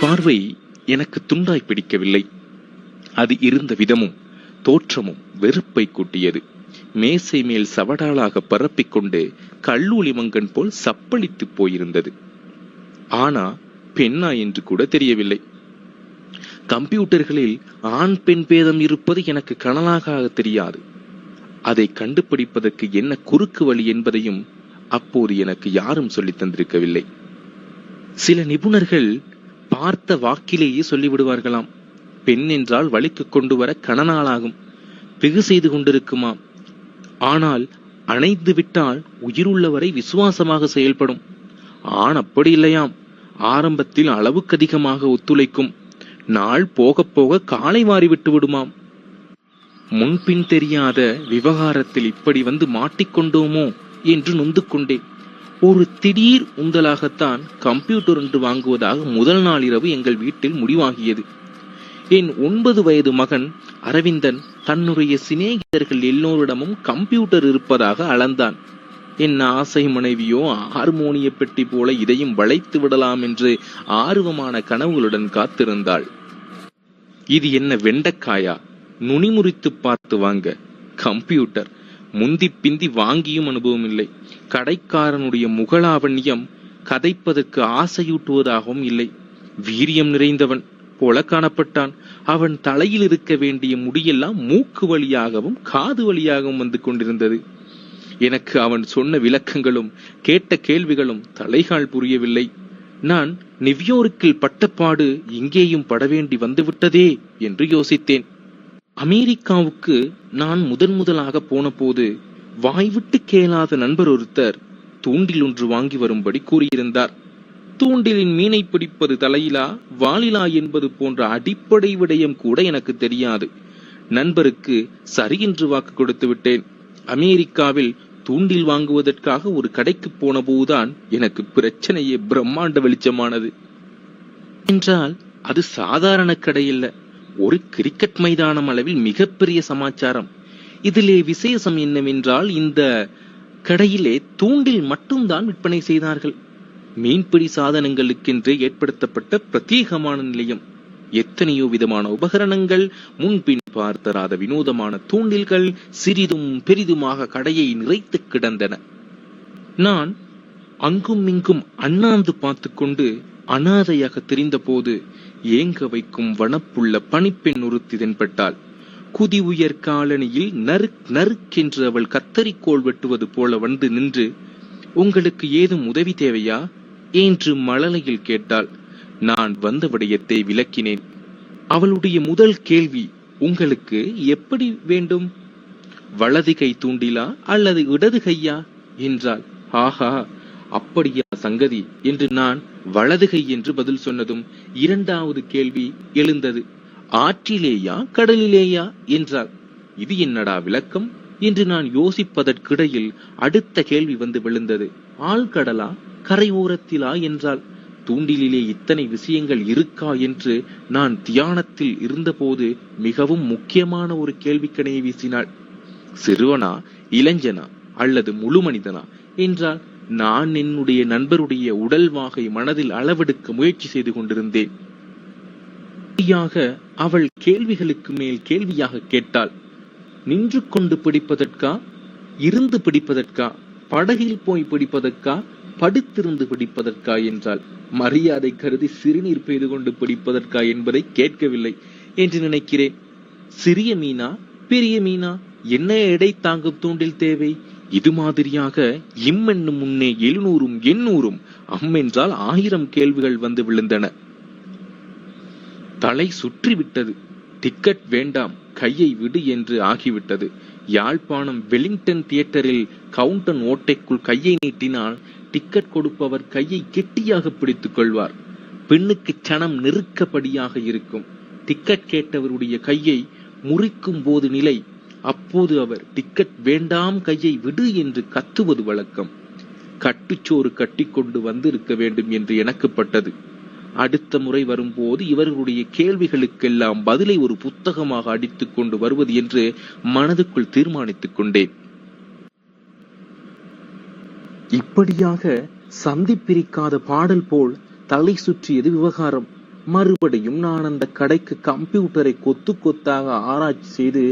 பார்வை எனக்கு துண்டாய் பிடிக்கவில்லை. அது இருந்த விதமும் தோற்றமும் வெறுப்பை கூட்டியது. மேசை மேல் சவடாலாக பரப்பிக்கொண்டு கல்லூலி மங்கன் போல் சப்பளித்து போயிருந்தது. ஆனா பெண்ணா என்று கூட தெரியவில்லை. கம்ப்யூட்டர்களில் ஆண் பெண் பேதம் இருப்பது எனக்கு கனலாக தெரியாது. அதை கண்டுபிடிப்பதற்கு என்ன குறுக்கு வழி என்பதையும் அப்போது எனக்கு யாரும் சொல்லித் தந்திருக்கவில்லை. சில நிபுணர்கள் பார்த்த வாக்கிலேயே சொல்லிவிடுவார்களாம், பெண் என்றால் வலிக்கு கொண்டு வர கணநாளாகும், பிகு செய்து கொண்டிருக்குமாம். ஆனால் அணைந்து விட்டால் உயிருள்ளவரை விசுவாசமாக செயல்படும். ஆண் அப்படி இல்லையாம். ஆரம்பத்தில் அளவுக்கு அதிகமாக ஒத்துழைக்கும். நாள் போக போக காலை வாரி விட்டு விடுமாம். முன்பின் தெரியாத விவகாரத்தில் இப்படி வந்து மாட்டிக்கொண்டோமோ என்று நொந்து கொண்டேன். ஒரு திடீர் உந்தலாகத்தான் கம்ப்யூட்டர் ஒன்று வாங்குவதாக முதல் நாள் இரவு எங்கள் வீட்டில் முடிவாகியது. என் 9 வயது மகன் அரவிந்தன் தன்னுடைய சிநேகிதர்கள் எல்லோரிடமும் கம்ப்யூட்டர் இருப்பதாக அளந்தான். என் ஆசை மனைவியோ ஹார்மோனிய பெட்டி போல இதையும் வளைத்து விடலாம் என்று ஆர்வமான கனவுகளுடன் காத்திருந்தாள். இது என்ன வெண்டைக்காயா? நுனி முறித்து பார்த்து வாங்க கம்ப்யூட்டர். முந்தி பிந்தி வாங்கியும் அனுபவம் இல்லை. கடைக்காரனுடைய முகலாவண்யம் கதைப்பதற்கு ஆசையூட்டுவதாகவும் இல்லை. வீரியம் நிறைந்தவன் போல காணப்பட்டான். அவன் தலையில் இருக்க வேண்டிய முடியெல்லாம் மூக்கு வழியாகவும் காது வழியாகவும் வந்து கொண்டிருந்தது. எனக்கு அவன் சொன்ன விளக்கங்களும் கேட்ட கேள்விகளும் தலைகால் புரியவில்லை. நான் நியூயோர்க்கில் பட்டப்பாடு இங்கேயும் படவேண்டி வந்துவிட்டதே என்று யோசித்தேன். அமெரிக்காவுக்கு நான் முதலாக போன போது வாய்விட்டு கேளாத நண்பர் ஒருத்தர் தூண்டில் ஒன்று வாங்கி வரும்படி கூறியிருந்தார். தூண்டிலின் மீனை பிடிப்பது தலையிலா வாலிலா என்பது போன்ற அடிப்படை விடயம் கூட எனக்கு தெரியாது. நண்பருக்கு சரி என்று வாக்கு கொடுத்து விட்டேன். அமெரிக்காவில் தூண்டில் வாங்குவதற்காக ஒரு கடைக்கு போன போதுதான் எனக்கு பிரச்சனையே பிரம்மாண்ட வெளிச்சமானது. என்றால் அது சாதாரண கடையில்ல, ஒரு கிரிக்கெட் மைதானம் அளவில் மிகப்பெரிய சமாச்சாரம். இதிலே விசேஷம் என்னவென்றால், இந்த கடையிலே தூண்டில் மட்டும்தான் விற்பனை செய்தார்கள். மீன்பிடி சாதனங்களுக்கென்று ஏற்படுத்தப்பட்ட பிரத்யேகமான நிலையம். எத்தனையோ விதமான உபகரணங்கள், முன்பின் பார்த்தராத வினோதமான தூண்டில்கள் சிறிதும் பெரிதுமாக கடையை நிறைத்து கிடந்தன. நான் அங்கும் இங்கும் அண்ணாந்து பார்த்து கொண்டு அனாதையாக தெரிந்த போது ஏங்க வைக்கும் வனப்புள்ள பணிப்பெண் ஒருத்தி தென்பட்டாள். குதி உயர் காலணியில் நறுக்கென்று அவள் கத்தரிக்கோள் வெட்டுவது போல வந்து நின்று, உங்களுக்கு ஏதும் உதவி தேவையா என்று மழலையில் கேட்டாள். நான் வந்த விடயத்தை விளக்கினேன். அவளுடைய முதல் கேள்வி, உங்களுக்கு எப்படி வேண்டும்? வலது கை தூண்டிலா அல்லது இடது கையா என்றாள். ஆஹா, அப்படியா சங்கதி என்று நான் வலது கை என்று பதில் சொன்னதும் 2வது கேள்வி எழுந்தது. ஆற்றிலேயா கடலிலேயா என்றாள். இது என்னடா விளக்கம் என்று நான் யோசிப்பதற்கிடையில் அடுத்த கேள்வி வந்து விழுந்தது. ஆழ்கடலா கரை ஓரத்திலா என்றாள். தூண்டிலே இத்தனை விஷயங்கள் இருக்கா என்று நான் தியானத்தில் இருந்தபோது மிகவும் முக்கியமான ஒரு கேள்விக்கணையை வீசினாள். சிறுவனா, இளைஞனா அல்லது முழு மனிதனா என்றால் நான் என்னுடைய நண்பருடைய உடல்வாகை மனதில் அளவெடுக்க முயற்சி செய்து கொண்டிருந்தேன். அவள் கேள்விகளுக்கு மேல் கேள்வியாக கேட்டாள். நின்று கொண்டு பிடிப்பதற்கா, இருந்து பிடிப்பதற்கா, படகில் போய் பிடிப்பதற்கா, படுத்திருந்து பிடிப்பதற்கா என்றால். மரியாதை கருதி சிறுநீர் பெய்து கொண்டு பிடிப்பதற்கா என்பதை கேட்கவில்லை என்று நினைக்கிறேன். சிறிய மீனா பெரிய மீனா, என்ன எடை தாங்கும் தூண்டில் தேவை? இது மாதிரியாக என்னும் முன்னே 700 800 அம்மென்றால் 1000 கேள்விகள் வந்து விழுந்தன. தலை சுற்றிவிட்டது. டிக்கெட் வேண்டாம், கையை விடு என்று ஆகிவிட்டது. யாழ்ப்பாணம் வெலிங்டன் தியேட்டரில் கவுண்டன் ஓட்டைக்குள் கையை நீட்டினால் டிக்கெட் கொடுப்பவர் கையை கெட்டியாக பிடித்துக் கொள்வார். பெண்ணுக்கு சனம் நெருக்கப்படியாக இருக்கும். டிக்கெட் கேட்டவருடைய கையை முறிக்கும் போது நிலை. அப்போது அவர் டிக்கெட் வேண்டாம், கையை விடு என்று கத்துவது வழக்கம். கட்டுச்சோறு கட்டி கொண்டு வந்திருக்க வேண்டும் என்று எனக்கு பட்டது. அடுத்த முறை வரும்போது இவர்களுடைய கேள்விகளுக்கெல்லாம் பதிலை ஒரு புத்தகமாக அடித்துக் கொண்டு வருவது என்று மனதுக்குள் தீர்மானித்துக் கொண்டேன். இப்படியாக சந்தி பிரிக்காத பாடல் போல் தலை சுற்றியது விவகாரம். மறுபடியும் நான் அந்த கடைக்கு கம்ப்யூட்டரை கொத்து கொத்தாக ஆராய்ச்சி செய்து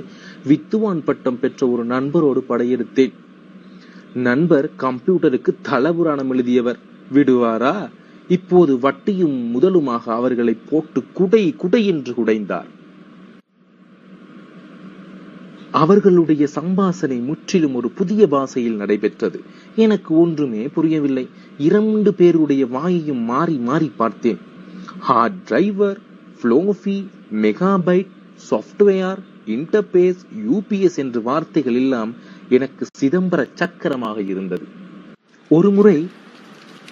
வித்துவான் பட்டம் பெற்ற ஒரு நண்பரோடு படையெடுத்தேன். நண்பர் கம்ப்யூட்டருக்கு தலபுராணம் எழுதியவர். விடுவாரா? இப்போது வட்டியும் முதலுமாக அவர்களை போட்டு குடை குடை என்று குடைந்தார். அவர்களுடைய சம்பாசனை முற்றிலும் ஒரு புதிய பாஷையில் நடைபெற்றது. எனக்கு ஒன்றுமே புரியவில்லை. 2 பேருடைய வாயையும் மாறி மாறி பார்த்தேன். Hard driver, floppy, megabyte, software, interface, UPS என்ற வார்த்தைகள் எல்லாம் எனக்கு சிதம்பர சக்கரமாக இருந்தது. ஒருமுறை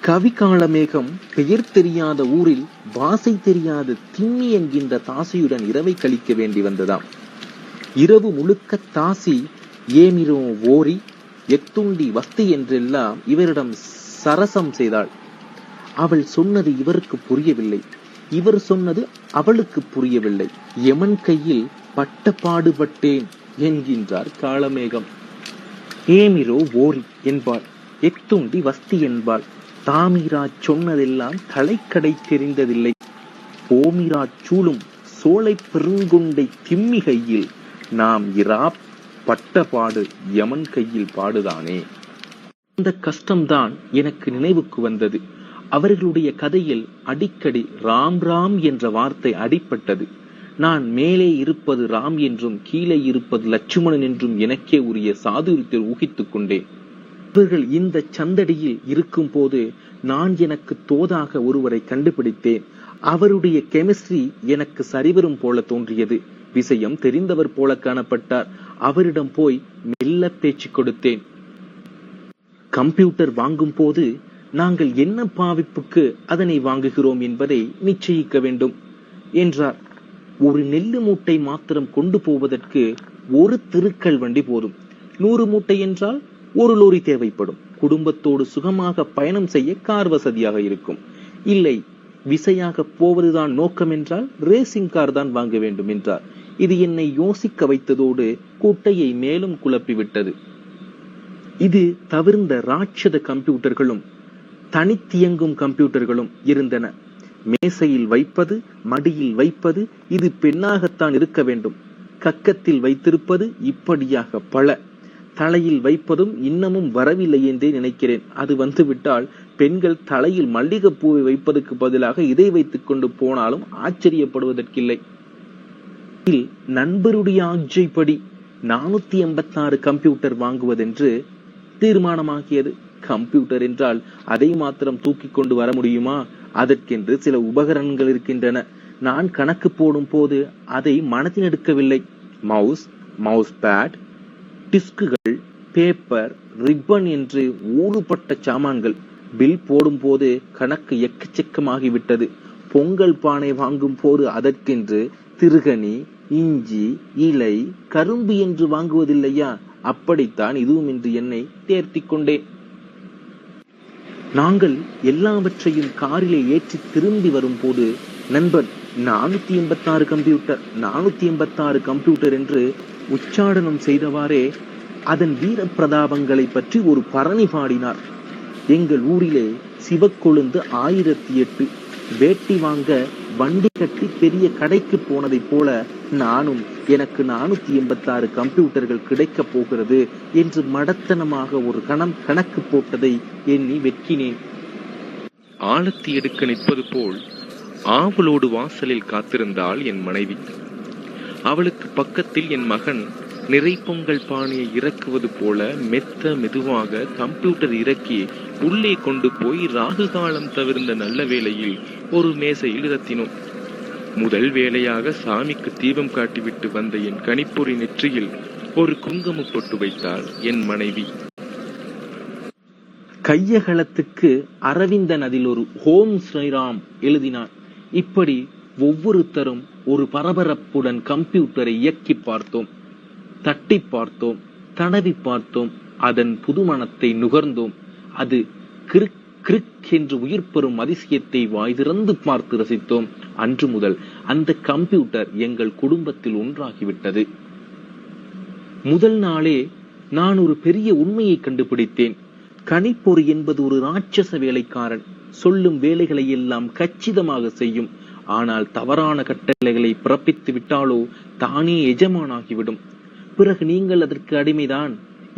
கவிகாலமேகம் பெயர் தெரியாத ஊரில் பாசை தெரியாத திம்மி என்கின்ற தாசியுடன் இரவை கழிக்க வேண்டி வந்ததாம். இரவு முழுக்க தாசி ஏமிரோ ஓரி எத்துண்டி வஸ்தி என்றெல்லாம் இவரிடம் சரசம் செய்தாள். அவள் சொன்னது இவருக்கு புரியவில்லை, இவர் சொன்னது அவளுக்கு புரியவில்லை. யமன் கையில் பட்ட பாடுபட்டேன் என்கின்றார் காளமேகம். ஏமிரோ ஓரி என்பாள், எத்துண்டி வஸ்தி என்பாள். தாமிராஜ் சொன்னதெல்லாம் தலைக்கடை தெரிந்ததில்லை. ஓமிராஜ் சூளும் சோலை பெருங்கொண்டை திம்மி கையில் நாம் இரா பட்டபாடு யமன் கையில் பாடுதானே. அந்த கஷ்டம்தான் எனக்கு நினைவுக்கு வந்தது. அவர்களுடைய கதையில் அடிக்கடி ராம் ராம் என்ற வார்த்தை அடிப்பட்டது. நான் மேலே இருப்பது ராம் என்றும் கீழே இருப்பது லட்சுமணன் என்றும் எனக்கே உரிய சாதுரியத்தில் ஊகித்துக் கொண்டேன். இவர்கள் இந்த சந்தடியில் இருக்கும் போது நான் எனக்கு தோதாக ஒருவரை கண்டுபிடித்தேன். அவருடைய கெமிஸ்ட்ரி எனக்கு சரிவரும் போல தோன்றியது. விஷயம் தெரிந்தவர் போல காணப்பட்டார். அவரிடம் போய் மெல்ல பேச்சு கொடுத்தேன். கம்ப்யூட்டர் வாங்கும் போது நாங்கள் என்ன பாவிப்புக்கு அதனை வாங்குகிறோம் என்பதை நிச்சயிக்க வேண்டும் என்றார். ஒரு நெல்லு மூட்டை மாத்திரம் கொண்டு போவதற்கு ஒரு திருக்கல் வண்டி போதும். 100 மூட்டை என்றால் 1 லோரி தேவைப்படும். குடும்பத்தோடு சுகமாக பயணம் செய்ய கார் வசதியாக இருக்கும். இல்லை, விசையாக போவதுதான் நோக்கம் என்றால் ரேசிங் கார் தான் வாங்க வேண்டும் என்றார். இது என்னை யோசிக்க வைத்ததோடு கூட்டையை மேலும் குழப்பிவிட்டது. இது தவிர்ந்த ராட்சத கம்ப்யூட்டர்களும் தனித்தியங்கும் கம்ப்யூட்டர்களும் இருந்தன. மேசையில் வைப்பது, மடியில் வைப்பது, இது பெண்ணாகத்தான் இருக்க வேண்டும். கக்கத்தில் வைத்திருப்பது, இப்படியாக பல. தலையில் வைப்பதும் இன்னமும் வரவில்லை என்றே நினைக்கிறேன். அது வந்துவிட்டால் பெண்கள் தலையில் மல்லிகைப்பூவை வைப்பதற்கு பதிலாக இதை வைத்துக் கொண்டு போனாலும் ஆச்சரியப்படுவதற்கில்லை. நண்பருடைய ஆட்சைப்படி 486 கம்ப்யூட்டர் வாங்குவதென்று தீர்மானமாகியது. கம்ப்யூட்டர் என்றால் அதை மாத்திரம் தூக்கி கொண்டு வர முடியுமா? அதற்கென்று சில உபகரணங்கள் இருக்கின்றன. நான் கணக்கு போடும் போது அதை மனதில் எடுக்கவில்லை. மவுஸ் பேட், டிஸ்குகள், பேப்பர், ரிப்பன் என்று ஊறுபட்ட சாமான்கள். பில் போடும் போது கணக்கு எக்கச்சக்கமாகிவிட்டது. பொங்கல் பானை வாங்கும் போது அதற்கென்று திருகனி, இஞ்சி, இலை, கரும்பு என்று வாங்குவதில்லையா? அப்படித்தான் இதுவும் என்று என்னை தேர்த்திக் கொண்டேன். நாங்கள் எல்லாவற்றையும் காரிலே ஏற்றி திரும்பி வரும் போது நண்பன் 486 கம்ப்யூட்டர் 486 கம்ப்யூட்டர் என்று உச்சாடனம் செய்தவாறே அதன் வீர பிரதாபங்களை பற்றி ஒரு பரணி பாடினார். எங்கள் ஊரிலே சிவக்கொழுந்து 1008 வேட்டி வாங்க வண்டி கட்டி பெரிய கடைக்கு போனதைப் போல நானும் எனக்கு 486 கம்ப்யூட்டர்கள் கிடைக்கப் போகிறது என்று மடத்தனமாக ஒரு கணக்கு போட்டதை எண்ணி வெட்கினேன். ஆழத்தி எடுக்க நிற்பது போல் ஆவலோடு வாசலில் காத்திருந்தாள் என் மனைவி. அவளுக்கு பக்கத்தில் என் மகன் நிறை பொங்கல் பானையை இறக்குவது போல மெதுவாக கம்ப்யூட்டர் இறக்கி உள்ளே கொண்டு போய் ராகு காலம் தவிர்ந்த நல்ல வேளையில் ஒரு மேசையில் இருத்தினோம். முதல் வேளையாக சாமிக்கு தீபம் காட்டிவிட்டு வந்த என் கணிப்பொறி நெற்றியில் ஒரு குங்கும பொட்டு வைத்தாள் என் மனைவி. கையகலத்துக்கு அரவிந்தன் அதில் ஒரு ஓம் ஸ்ரீராம் எழுதினான். இப்படி ஒவ்வொருத்தரும் ஒரு பரபரப்புடன் கம்ப்யூட்டரை இயக்கி பார்த்தோம், தட்டி பார்த்தோம், தடவி பார்த்தோம், அதன் புதுமணத்தை நுகர்ந்தோம். அது கிரிக் கிரிக் என்று உயிர் பெறும் அதிசயத்தை வாய் திறந்து பார்த்து ரசித்தோம். அன்று முதல் அந்த கம்ப்யூட்டர் எங்கள் குடும்பத்தில் ஒன்றாகிவிட்டது. முதல் நாளே நான் ஒரு பெரிய உண்மையை கண்டுபிடித்தேன். கணிப்பொறி என்பது ஒரு ராட்சச வேலைக்காரன். சொல்லும் வேலைகளை எல்லாம் கச்சிதமாக செய்யும். ஆனால் தவறான கட்டளைகளை பிறப்பித்து விட்டாலோ தானே எஜமானாகிவிடும். பிறகு நீங்கள் அதற்கு அடிமைதான்.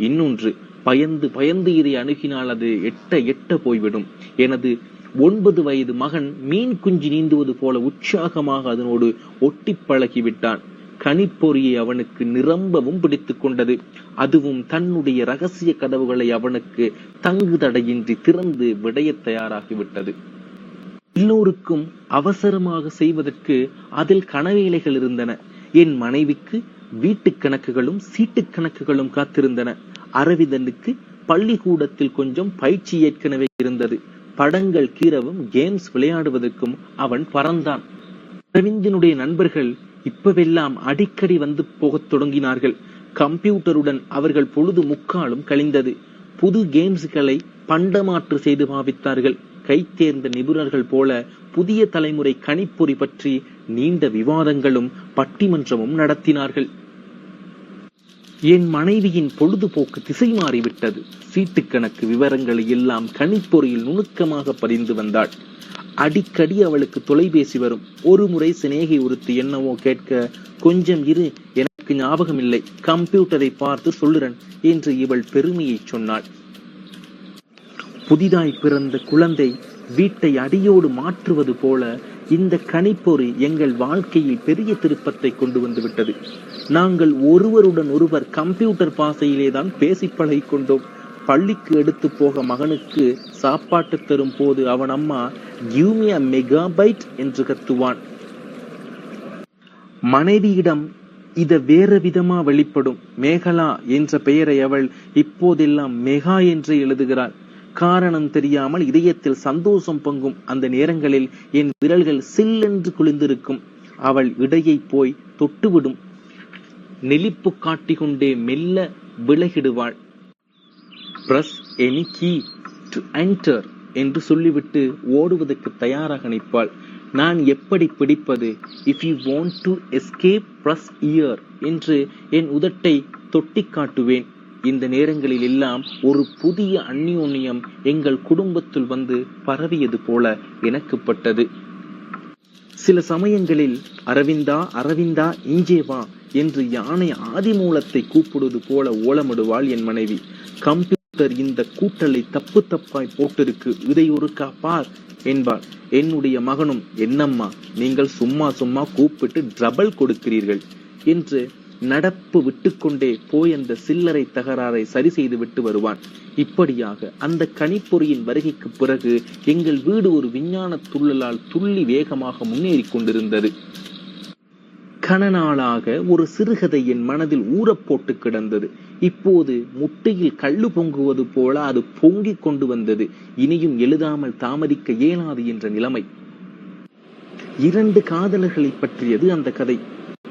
இன்னொன்று, பயந்து பயந்து இதை அணுகினால் அது எட்ட போய்விடும். எனது 9 வயது மகன் மீன் குஞ்சு நீந்துவது போல உற்சாகமாக அதனோடு ஒட்டி பழகிவிட்டான். கணிப்பொறியை அவனுக்கு நிரம்பவும் பிடித்துக் கொண்டது. அதுவும் தன்னுடைய ரகசிய கதவுகளை அவனுக்கு தங்கு தடையின்றி திறந்து விடைய தயாராகிவிட்டது. எல்லோருக்கும் அவசரமாக செய்வதற்கு அதில் கனவேலைகள் இருந்தன. என் மனைவிக்கு வீட்டு கணக்குகளும் சீட்டு கணக்குகளும் காத்திருந்தன. அரவிந்தனுக்கு பள்ளிக்கூடத்தில் கொஞ்சம் பயிற்சி ஏற்கனவே இருந்தது. படங்கள் கீறவும் கேம்ஸ் விளையாடுவதற்கும் அவன் பறந்தான். அரவிந்தனுடைய நண்பர்கள் இப்பவெல்லாம் அடிக்கடி வந்து போகத் தொடங்கினார்கள். கம்ப்யூட்டருடன் அவர்கள் பொழுது முக்காலும் கழிந்தது. புது கேம்ஸ்களை பண்டமாற்று செய்து பாவித்தார்கள். கை தேர்ந்த நிபுணர்கள் போல புதிய தலைமுறை கணிப்பொறி பற்றி நீண்ட விவாதங்களும் பட்டிமன்றமும் நடத்தினார்கள். என் மனைவியின் பொழுதுபோக்கு திசை மாறிவிட்டது. சீட்டுக்கணக்கு விவரங்களை எல்லாம் கணிப்பொறியில் நுணுக்கமாக பதிந்து வந்தாள். அடிக்கடி அவளுக்கு தொலைபேசி வரும். ஒரு முறை சிநேகை ஒருத்தி என்னவோ கேட்க, கொஞ்சம் இரு, எனக்கு ஞாபகம் இல்லை, கம்ப்யூட்டரை பார்த்து சொல்லுறன் என்று இவள் பெருமையை சொன்னாள். புதிதாய் பிறந்த குழந்தை வீட்டை அடியோடு மாற்றுவது போல இந்த கணிப்பொறி எங்கள் வாழ்க்கையில் பெரிய திருப்பத்தை கொண்டு வந்து விட்டது. நாங்கள் ஒருவருடன் ஒருவர் கம்ப்யூட்டர் பாசையிலேதான் பேசி பழகி கொண்டோம். பள்ளிக்கு எடுத்து போக மகனுக்கு சாப்பாட்டு தரும் போது அவன் அம்மா "Give me a megabyte" என்று கத்துவான். மனைவியிடம் இத வேற விதமா வெளிப்படும். மேகலா என்ற பெயரை அவள் இப்போதெல்லாம் மெகா என்று எழுதுகிறாள். காரணம் தெரியாமல் இதயத்தில் சந்தோஷம் பொங்கும். அந்த நேரங்களில் என் விரல்கள் சில்லென்று குளிர்ந்திருக்கும். அவள் இடையை போய் தொட்டுவிடும். நெளிப்பு காட்டிக்கொண்டே மெல்ல விலகிடுவாள். "Press any key to enter" என்று சொல்லிவிட்டு ஓடுவதற்கு தயாராக நிற்பாள். நான் எப்படி பிடிப்பது? "If you want to escape, press here" என்று என் உதட்டை தொட்டி காட்டுவேன். இந்த நேரங்களில் எல்லாம் ஒரு புதிய அந்யோன்யம் எங்கள் குடும்பத்தில் வந்து பரவியது போல எனக்கு பட்டது. சில சமயங்களில் "அரவிந்தா, அரவிந்தா, இங்கே வா" என்று யானை ஆதிமூலத்தை கூப்பிடுவது போல ஓலமிடுவாள் என் மனைவி. "கம்ப்யூட்டர் இந்த கூட்டலை தப்பு தப்பாய் போட்டிருக்கு, இதை ஒரு பார்" என்பாள். என்னுடைய மகனும் "என்னம்மா, நீங்கள் சும்மா சும்மா கூப்பிட்டு ட்ரபிள் கொடுக்கிறீர்கள்" என்று நடப்பு விட்டுக்கொண்டே போய் அந்த சில்லறை தகராறை சரி செய்து விட்டு வருவான். இப்படியாக அந்த கணிப்பொறியின் வருகைக்கு பிறகு எங்கள் வீடு ஒரு விஞ்ஞான துள்ளலால் துள்ளி வேகமாக முன்னேறி கொண்டிருந்தது. கனநாளாக ஒரு சிறுகதை என் மனதில் ஊறப்போட்டு கிடந்தது. இப்போது முட்டையில் கள்ளு பொங்குவது போல அது பொங்கிக் கொண்டு வந்தது. இனியும் எழுதாமல் தாமதிக்க இயலாது என்ற நிலைமை. 2 காதலர்களை பற்றியது அந்த கதை.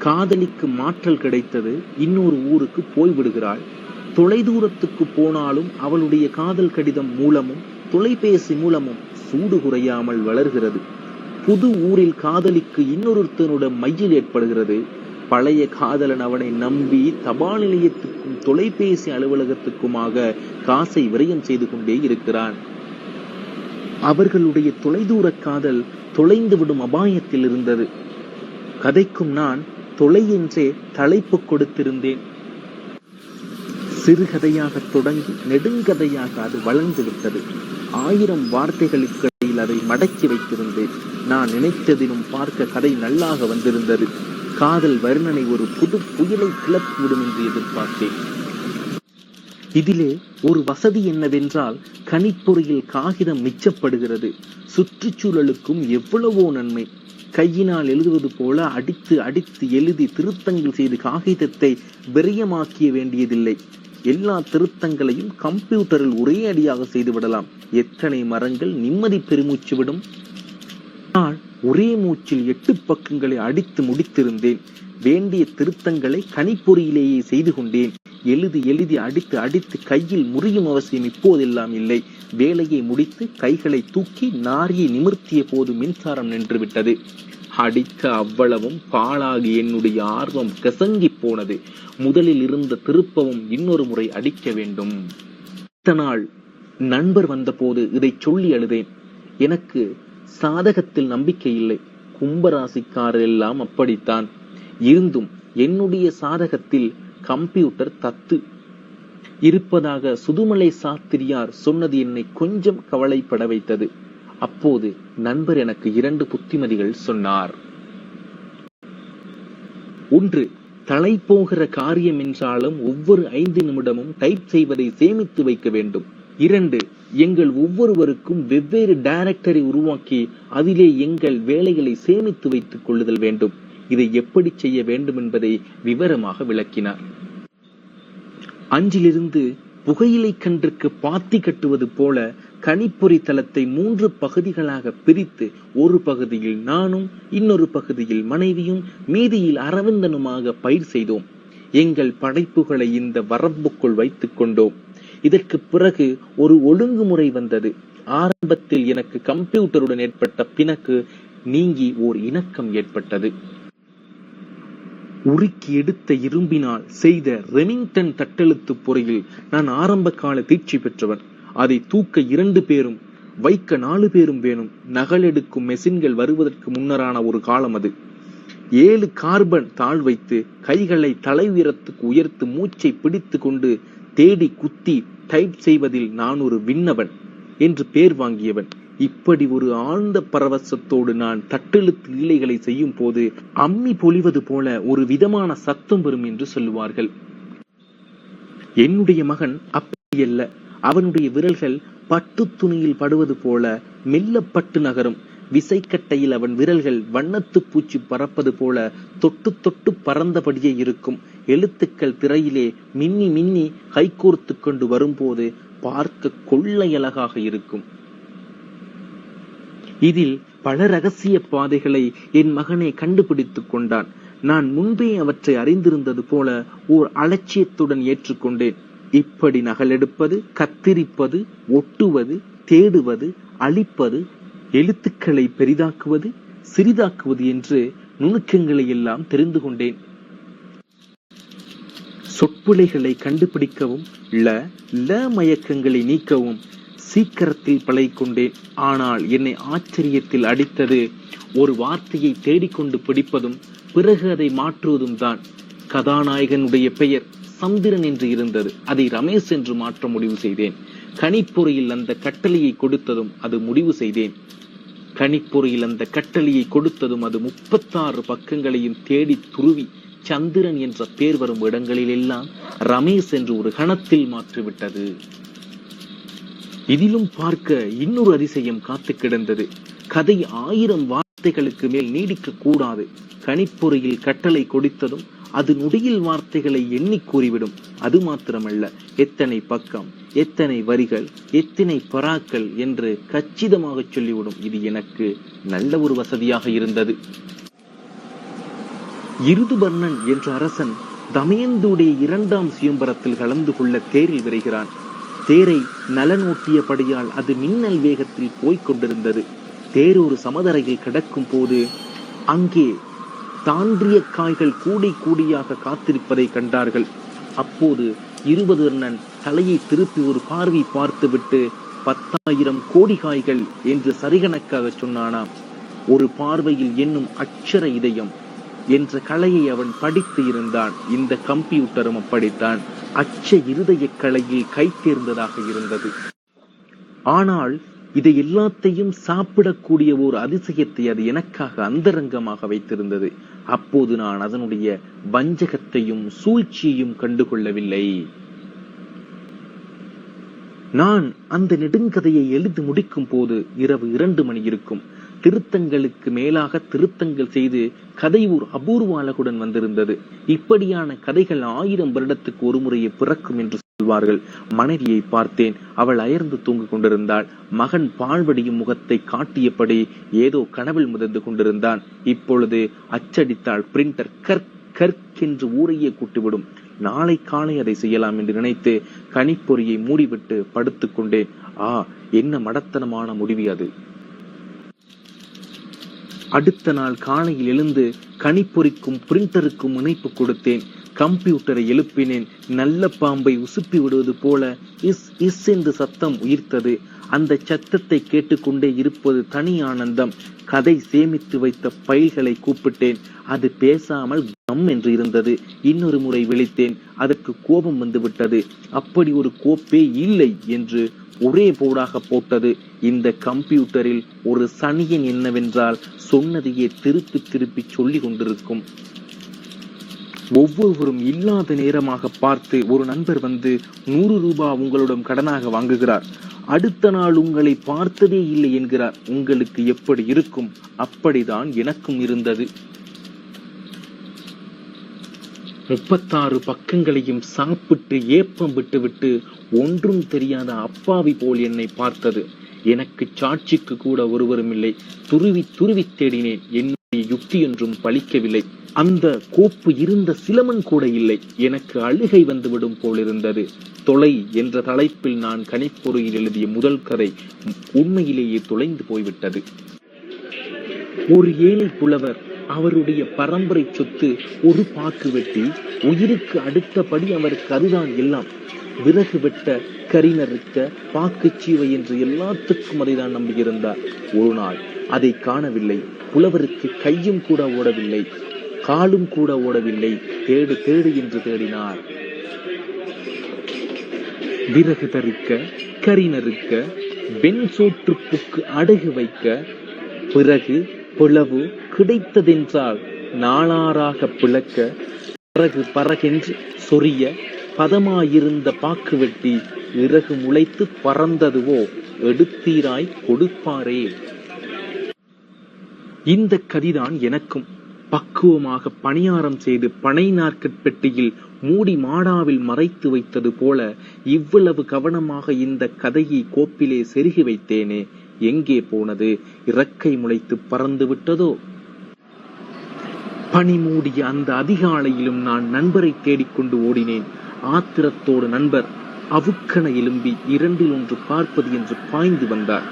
காதலிக்கு மாற்றல் கிடைத்தது. இன்னொரு ஊருக்கு போய்விடுகிறாள். தொலைதூரத்துக்கு போனாலும் அவளுடைய காதல் கடிதம் மூலமும் தொலைபேசி மூலமும் சூடு குறையாமல் வளர்கிறது. புது ஊரில் காதலிக்கு இன்னொருத்தனுடன் மையில் ஏற்படுகிறது. பழைய காதலன் அவனை நம்பி தபால் நிலையத்துக்கும் தொலைபேசி அலுவலகத்துக்குமாக காசை விரயம் செய்து கொண்டே இருக்கிறான். அவர்களுடைய தொலைதூர காதல் தொலைந்துவிடும் அபாயத்தில் இருந்தது. கதைக்கும் நான் தொலை என்றே தலைப்பு கொடுத்திருந்தேன். சிறுகதையாக தொடங்கி நெடுங்கதையாக அது வளர்ந்து விட்டது. 1000 வார்த்தைகளுக்கு இடையில் அதை மடக்கி வைத்திருந்தேன். நான் நினைத்ததிலும் பார்க்க கதை நல்லாக வந்திருந்தது. காதல் வர்ணனை ஒரு புது புயலை கிளப்பிவிடும் என்று எதிர்பார்த்தேன். இதிலே ஒரு வசதி என்னவென்றால், கணிப்பொறியில் காகிதம் மிச்சப்படுகிறது. சுற்றுச்சூழலுக்கும் எவ்வளவோ நன்மை. கையினால் எழுதுவது போல அடித்து அடித்து எழுதி திருத்தங்கள் செய்து காகிதத்தை விரயமாக்கிய வேண்டியதில்லை. எல்லா திருத்தங்களையும் கம்ப்யூட்டரில் ஒரே அடியாக செய்துவிடலாம். எத்தனை மரங்கள் நிம்மதி பெருமூச்சு விடும். நான் ஒரே மூச்சில் 8 பக்கங்களை அடித்து முடித்திருந்தேன். வேண்டிய திருத்தங்களை கணிப்பொறியிலேயே செய்து கொண்டேன். எழுதி எழுதி அடித்து அடித்து கையில் முறியும் அவசியம் இப்போதெல்லாம் இல்லை. வேலையை முடித்து கைகளை தூக்கி நாரியை நிமிர்த்திய போது மின்சாரம் நின்று விட்டது. அடிக்க அவ்வளவும் பாழாகி என்னுடைய ஆர்வம் கசங்கி போனது. முதலில் இருந்த திருப்பவும் இன்னொரு முறை அடிக்க வேண்டும். அடுத்த நாள் நண்பர் வந்தபோது இதை சொல்லி அழுதேன். எனக்கு சாதகத்தில் நம்பிக்கை இல்லை. கும்பராசிக்காரர் எல்லாம் அப்படித்தான். இருந்தும் என்னுடைய சாதகத்தில் கம்ப்யூட்டர் தத்து இருப்பதாக சுதுமலை சாஸ்திரியார் சொன்னது என்னை கொஞ்சம் கவலைப்பட வைத்தது. அப்போது நண்பர் எனக்கு 2 புத்திமதிகள் சொன்னார். 1. தலை போகிற காரியம் என்றாலும் ஒவ்வொரு 5 நிமிடமும் டைப் செய்வதை சேமித்து வைக்க வேண்டும். 2. எங்கள் ஒவ்வொருவருக்கும் வெவ்வேறு டைரக்டரை உருவாக்கி அதிலே எங்கள் வேலைகளை சேமித்து வைத்துக் கொள்ளுதல் வேண்டும். இதை எப்படி செய்ய வேண்டும் என்பதை விவரமாக விளக்கினார். 5 புகையிலை கன்றுக்கு பாத்தி கட்டுவது போல கணிப்பொறி தளத்தை 3 பகுதிகளாக பிரித்து ஒரு பகுதியில் நானும் இன்னொரு பகுதியில் மனைவியும் மீதியில் அரவிந்தனுமாக பயிர் செய்தோம். எங்கள் படைப்புகளை இந்த வரம்புக்குள் வைத்துக் கொண்டோம். இதற்கு பிறகு ஒரு ஒழுங்குமுறை வந்தது. ஆரம்பத்தில் எனக்கு கம்ப்யூட்டருடன் ஏற்பட்ட பிணக்கு நீங்கி ஓர் இணக்கம் ஏற்பட்டது. உருக்கி எடுத்த இரும்பினால் செய்த ரெமிங்டன் தட்டெழுத்து பொறியில் நான் ஆரம்ப கால தீட்சி பெற்றவன். அதை தூக்க 2 பேரும் வைக்க 4 பேரும் வேணும். நகலெடுக்கும் மெஷின்கள் வருவதற்கு முன்னரான ஒரு காலம் அது. 7 கார்பன் தாழ் வைத்து கைகளை தலை உயரத்துக்கு உயர்த்து மூச்சை பிடித்து கொண்டு தேடி குத்தி டைப் செய்வதில் நான் ஒரு விண்ணவன் என்று பேர் வாங்கியவன். இப்படி ஒரு ஆழ்ந்த பரவசத்தோடு நான் தட்டெழுத்து லீலைகளை செய்யும் போது அம்மி பொழிவது போல ஒரு விதமான சத்தம் வரும் என்று சொல்லுவார்கள். என்னுடைய மகன் அப்படியல்ல. அவனுடைய விரல்கள் பட்டு துணியில் படுவது போல மெல்லப்பட்டு நகரும். விசைக்கட்டையில் அவன் விரல்கள் வண்ணத்து பூச்சி பறப்பது போல தொட்டு தொட்டு பறந்தபடியே இருக்கும். எழுத்துக்கள் திரையிலே மின்னி மின்னி கைகோர்த்து கொண்டு வரும்போது பார்க்க கொள்ளையழகாக இருக்கும். இதில் பல ரகசிய பாதைகளை என் மகனே கண்டுபிடித்துக் கொண்டான். நான் முன்பே அவற்றை அறிந்திருந்தது போல ஓர் அலட்சியத்துடன் ஏற்றுக்கொண்டேன். இப்படி நகலெடுப்பது, கத்திரிப்பது, ஒட்டுவது, தேடுவது, அழிப்பது, எழுத்துக்களை பெரிதாக்குவது, சிறிதாக்குவது என்று நுணுக்கங்களை எல்லாம் தெரிந்து கொண்டேன். சொற்பிழைகளை கண்டுபிடிக்கவும் ல மயக்கங்களை நீக்கவும் சீக்கிரத்தில் பழகிக்கொண்டேன். ஆனால் என்னை ஆச்சரியத்தில் அடித்தது ஒரு வார்த்தையை தேடிக்கொண்டு பிடிப்பதும் பிறகு அதை மாற்றுவதும் தான். கதாநாயகனுடைய பெயர் சந்திரன் என்று இருந்தது. அதை ரமேஷ் என்று மாற்ற முடிவு செய்தேன். கணிப்பொறியில் அந்த கட்டளையை கொடுத்ததும் அது முடிவு செய்தேன். கணிப்பொறியில் அந்த கட்டளையை கொடுத்ததும் அது 36 பக்கங்களையும் தேடி துருவி சந்திரன் என்ற பேர் வரும் இடங்களில் எல்லாம் ரமேஷ் என்று ஒரு கணத்தில் மாற்றிவிட்டது. இதிலும் பார்க்க இன்னொரு அதிசயம் காத்து கிடந்தது. கதை 1000 வார்த்தைகளுக்கு மேல் நீடிக்க கூடாது. கணிப்பொறியில் கட்டளை கொடுத்ததும் அது நொடியில் வார்த்தைகளை எண்ணி கூறிவிடும். அது மாத்திரமல்ல, எத்தனை பக்கம், எத்தனை வரிகள், எத்தனை பராக்கள் என்று கச்சிதமாக சொல்லிவிடும். இது எனக்கு நல்ல ஒரு வசதியாக இருந்தது. இருதுபர்ணன் என்ற அரசன் தமயந்துடைய 2ஆம் சுயம்பரத்தில் கலந்து கொள்ள தேரில் விரைகிறான். தேரை நலனோட்டியபடியால் அது மின்னல் வேகத்தில் போய்க் கொண்டிருந்தது. தேர் ஒரு சமதரையில் கிடக்கும் போது அங்கே தாண்டிய காய்கள் கூடி கூடியாக காத்திருப்பதை கண்டார்கள். அப்போது இருதுபர்ணன் தலையை திருப்பி ஒரு பார்வை பார்த்துவிட்டு 10,000 கோடி காய்கள் என்று சரிகணக்காக சொன்னானாம். ஒரு பார்வையில் என்னும் அக்ஷர இதயம் என்ற கலையை அவன் படித்து இருந்தான். இந்த கம்ப்யூட்டரும் அப்படித்தான் அச்ச இருதய கலையில் கை தேர்ந்ததாக இருந்தது. ஆனால் இதை எல்லாத்தையும் சாப்பிடக்கூடிய ஒரு அதிசயத்தை அது எனக்காக அந்தரங்கமாக வைத்திருந்தது. அப்போது நான் அதனுடைய வஞ்சகத்தையும் சூழ்ச்சியையும் கண்டுகொள்ளவில்லை. நான் அந்த நெடுங்கதையை எழுதி முடிக்கும் போது இரவு 2 மணி இருக்கும். திருத்தங்களுக்கு மேலாக திருத்தங்கள் செய்து கதை ஒரு அபூர்வ அழகுடன் வந்திருந்தது. இப்படியான கதைகள் 1000 வருடத்துக்கு ஒரு முறையே பிறக்கும் என்று சொல்வார்கள். மனைவியை பார்த்தேன். அவள் அயர்ந்து தூங்கிக் கொண்டிருந்தாள். மகன் பால்வடியும் முகத்தை காட்டியபடி ஏதோ கனவில் முதந்து கொண்டிருந்தான். இப்பொழுது அச்சடித்தாள். பிரிண்டர் கற்கென்று ஊரையே கூட்டிவிடும். நாளை காலை அதை செய்யலாம் என்று நினைத்து கணிப்பொறியை மூடிவிட்டு படுத்துக் கொண்டேன். என்ன மடத்தனமான முடிவு அது! அடுத்த நாள் காலையில் எழுந்து கணிப்பொறிக்கும் பிரிண்டருக்கும் இணைப்பு கொடுத்தேன். கம்ப்யூட்டரை எழுப்பினேன். நல்ல பாம்பை உசுப்பி விடுவது போல இஸ் இஸ் என்று சத்தம் உயிர்த்தது. அந்த சத்தத்தை கேட்டுக்கொண்டே இருப்பது தனி ஆனந்தம். கதை சேமித்து வைத்த பைல்களை கூப்பிட்டேன். அது பேசாமல் கம் என்று இருந்தது. இன்னொரு முறை விழித்தேன். அதற்கு கோபம் வந்துவிட்டது. அப்படி ஒரு கோப்பே இல்லை என்று ஒரே போடாக போட்டது. இந்த கம்ப்யூட்டரில் ஒரு சனியன் என்னவென்றால் சொன்னதையே திருப்பி திருப்பி சொல்லி கொண்டிருக்கும். ஒவ்வொருவரும் இல்லாத நேரமாக பார்த்து ஒரு நண்பர் வந்து 100 ரூபாய் உங்களிடம் கடனாக வாங்குகிறார். அடுத்த நாள் உங்களை பார்த்ததே இல்லை என்கிறார். உங்களுக்கு எப்படி இருக்கும்? அப்படிதான் எனக்கும் இருந்தது. 36 பக்கங்களையும் சாப்பிட்டு ஏப்பம் விட்டுவிட்டு ஒன்றும் தெரியாத அப்பாவி போல் என்னை பார்த்தது. எனக்கு சாட்சிக்கு கூட ஒருவரும் இல்லை. துருவி துருவி தேடினேன். என்னுடைய யுக்தி ஒன்றும் பலிக்கவில்லை. அந்த கோப்பு இருந்த சிலமன் கூட இல்லை. எனக்கு அழுகை வந்துவிடும் போலிருந்தது. தொலை என்ற தலைப்பில் நான் கணிப்பொறியில் எழுதிய முதல் கதை உண்மையிலேயே தொலைந்து போய்விட்டது. ஒரு ஏழை புலவர் அவருடைய பரம்பரை சொத்து ஒரு பாக்கு வெட்டி, உயிருக்கு அடுத்தபடி அவருக்கு அதுதான் எல்லாம். விறகு வெட்ட, கறி நறுக்க, பாக்குச்சீவை என்று எல்லாத்துக்கும் அதைதான் நம்பியிருந்தார். ஒரு நாள் அதை காணவில்லை. புலவருக்கு கையும் கூட ஓடவில்லை, காலும் கூட ஓடவில்லை. தேடு தேடு என்று தேடினார். விறகு தரிக்க, கறி நறுக்க, வெண் சோற்றுப்புக்கு அடகு வைக்க, பிறகு பிளவு கிடைத்ததென்றால் நாளாராக பிளக்க, பிறகு பறகென்று சொரிய பதமாயிருந்த பாக்கு வெட்டி இறகு முளைத்து பறந்ததுவோ எடுத்தீராய் கொடுப்பாரே. இந்த கதிதான் எனக்கும். பக்குவமாக பணியாரம் செய்து பனை நாற்கற்பெட்டியில் மூடி மாடாவில் மறைத்து வைத்தது போல இவ்வளவு கவனமாக இந்த கதையை கோப்பிலே செருகி வைத்தேனே, எங்கே போனது? இறக்கை முளைத்து பறந்து விட்டதோ? பனி மூடிய அந்த அதிகாலையிலும் நான் நண்பரை தேடிக்கொண்டு ஓடினேன். ஆத்திரத்தோடு நண்பர் அவுக்கண எலும்பி 2இல் 1 பார்ப்பது என்று பாய்ந்து வந்தார்.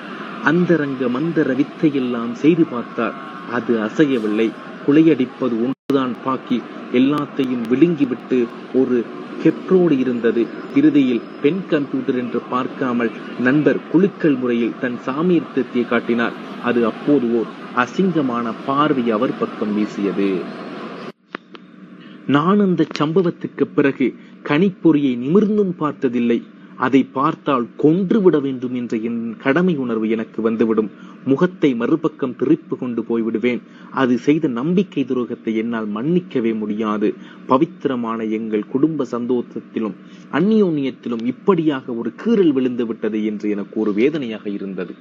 அந்தரங்க மந்தர வித்தையெல்லாம் செய்து பார்த்தார். அது அசையவில்லை. குலையடிப்பது ஒன்றுதான் பாக்கி. எல்லாத்தையும் விழுங்கிவிட்டு ஒரு கெப்ரோடு இருந்தது. இறுதியில் பெண் கம்ப்யூட்டர் என்று பார்க்காமல் நண்பர் குலுக்கல் முறையில் தன் சாமீர்த்தியத்தை காட்டினார். அது அப்போது ஓர் அசிங்கமான பார்வை அவர் பக்கம் வீசியது. நான் அந்த சம்பவத்துக்கு பிறகு கணிப்பொறியை நிமிர்ந்தும் பார்த்ததில்லை. அதை பார்த்தால் கொன்றுவிட வேண்டும் என்ற என் கடமை உணர்வு எனக்கு வந்துவிடும். முகத்தை மறுபக்கம் திருப்பி கொண்டு போய்விடுவேன். அது செய்த நம்பிக்கை துரோகத்தை என்னால் மன்னிக்கவே முடியாது. பவித்திரமான எங்கள் குடும்ப சந்தோஷத்திலும் அந்நியோன்யத்திலும் இப்படியாக ஒரு கீறல் விழுந்து விட்டது என்று எனக்கு ஒரு வேதனையாக இருந்தது.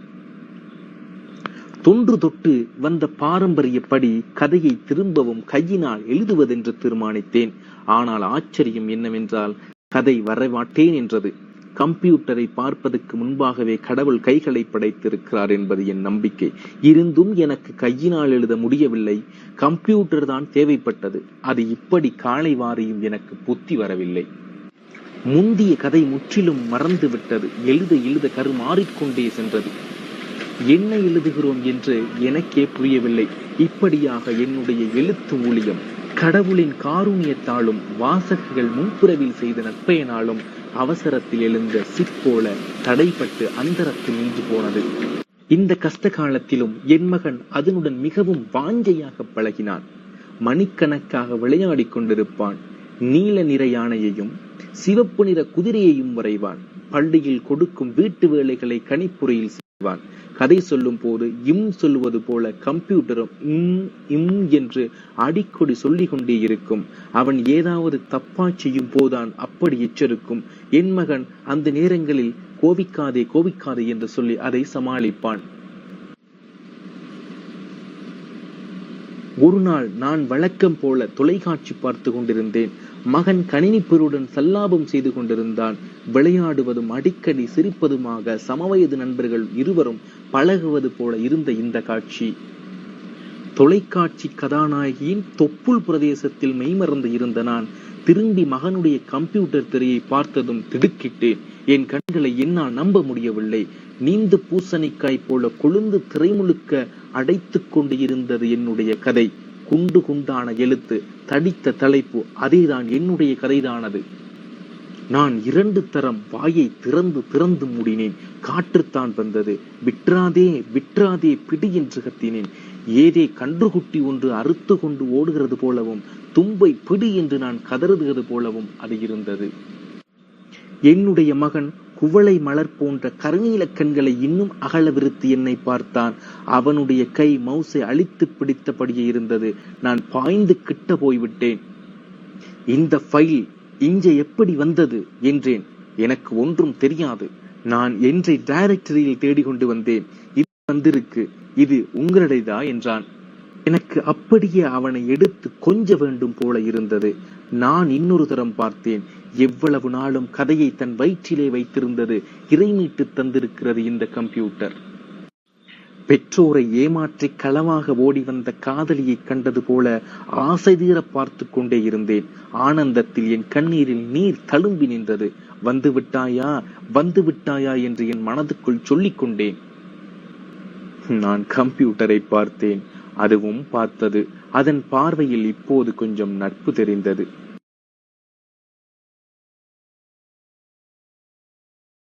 தொன்று தொட்டு வந்த பாரம்பரியப்படி கதையை திரும்பவும் கையினால் எழுதுவதென்று தீர்மானித்தேன். ஆனால் ஆச்சரியம் என்னவென்றால் கதை வரமாட்டேன் என்றது. கம்ப்யூட்டரை பார்ப்பதற்கு முன்பாகவே கடவுள் கைகளை படைத்திருக்கிறார் என்பது என் நம்பிக்கை. இருந்தும் எனக்கு கையினால் எழுத முடியவில்லை. கம்ப்யூட்டர் தான் தேவைப்பட்டது. அது இப்படி காலை வாரியும் எனக்கு புத்தி வரவில்லை. முந்திய கதை முற்றிலும் மறந்து விட்டது. எழுத எழுத கரு மாறிக்கொண்டே சென்றது. என்ன எழுதுகிறோம் என்று எனக்கே புரியவில்லை. இப்படியாக என்னுடைய எழுத்து ஊழியம் கடவுளின் காருண்யத்தாலும் வாசகர்கள் முன்புறவில் செய்த நற்பயனாலும் அவசரத்தில் எழுந்த சிற்போல தடைப்பட்டு அந்தரத்தில் நின்று போனது. இந்த கஷ்ட காலத்திலும் என் மகன் அதனுடன் மிகவும் வாஞ்சையாக பழகினான். மணிக்கணக்காக விளையாடி கொண்டிருப்பான். நீல நிற யானையையும் சிவப்பு நிற குதிரையையும் வரைவான். பள்ளியில் கொடுக்கும் வீட்டு வேலைகளை கணிப்பொறியில் செய்வான். கதை சொல்லும் போது சொல்லுவது போல கம்ப்யூட்டரும் இம் என்று அடிக்கடி சொல்லிக் கொண்டே இருக்கும். அவன் ஏதாவது தப்பா செய்யும் போதான் அப்படி எச்சரிக்கும். என் மகன் அந்த நேரங்களில் கோவிக்காதே கோவிக்காதே என்று சொல்லி அதை சமாளிப்பான். ஒரு நாள் நான் வழக்கம் போல தொலைக்காட்சி பார்த்து கொண்டிருந்தேன். மகன் கணினிப்பொருடன் சல்லாபம் செய்து கொண்டிருந்தான். விளையாடுவதும் அடிக்கடி சிரிப்பதுமாக சமவயது நண்பர்கள் இருவரும் பழகுவது போல இருந்த இந்த காட்சி தொலைக்காட்சி கதாநாயகியின் தொப்புள் பிரதேசத்தில் மெய்மறந்து இருந்த நான் திரும்பி மகனுடைய கம்ப்யூட்டர் திரையை பார்த்ததும் திடுக்கிட்டேன். என் கண்களை என்னால் நம்ப முடியவில்லை. நீந்து பூசணிக்காய் போல கொழுந்து திரை முழுக்க அடைத்து கொண்டு இருந்தது என்னுடைய கதை. குண்டு குண்டான எழுத்து, தடித்த தலைப்பு, அதேதான் என்னுடைய கதைதானது. நான் 2 தரம் வாயை திறந்து திறந்து மூடினேன். காற்றுத்தான் வந்தது. விட்ராதே விட்ராதே பிடி என்று கத்தினேன். ஏதே கன்றுக்குட்டி ஒன்று அறுத்து கொண்டு ஓடுகிறது போலவும், தும்பை பிடி என்று நான் கதறுகிறது போலவும் அது இருந்தது. என்னுடைய மகன் குவளை மலர் போன்ற கருநீல கண்களை இன்னும் அகல விரித்து என்னை பார்த்தான். அவனுடைய கை மவுசை அழித்து பிடித்தபடியே இருந்தது. நான் பாய்ந்து கிட்ட போய்விட்டேன். இந்த ஃபைல் இங்கே எப்படி வந்தது என்றேன். எனக்கு ஒன்றும் தெரியாது. நான் என்றை டைரக்டரியில் தேடிக்கொண்டு வந்தேன். இது வந்திருக்கு, இது உங்களுடையதா என்றான். எனக்கு அப்படியே அவனை எடுத்து கொஞ்ச வேண்டும் போல இருந்தது. நான் இன்னொரு தரம் பார்த்தேன். எவ்வளவு நாளும் கதையை தன் வயிற்றிலே வைத்திருந்தது. இறைமீட்டு தந்திருக்கிறது இந்த கம்ப்யூட்டர். பெற்றோரை ஏமாற்றி களவாக ஓடி வந்த காதலியை கண்டது போல ஆசை தீர பார்த்து கொண்டே இருந்தேன். ஆனந்தத்தில் என் கண்ணீரில் நீர் தழும்பி நின்றது. வந்து விட்டாயா வந்து விட்டாயா என்று என் மனதுக்குள் சொல்லிக் கொண்டேன். நான் கம்ப்யூட்டரை பார்த்தேன். அதுவும் பார்த்தது. அதன் பார்வையில் இப்போது கொஞ்சம் நட்பு தெரிந்தது.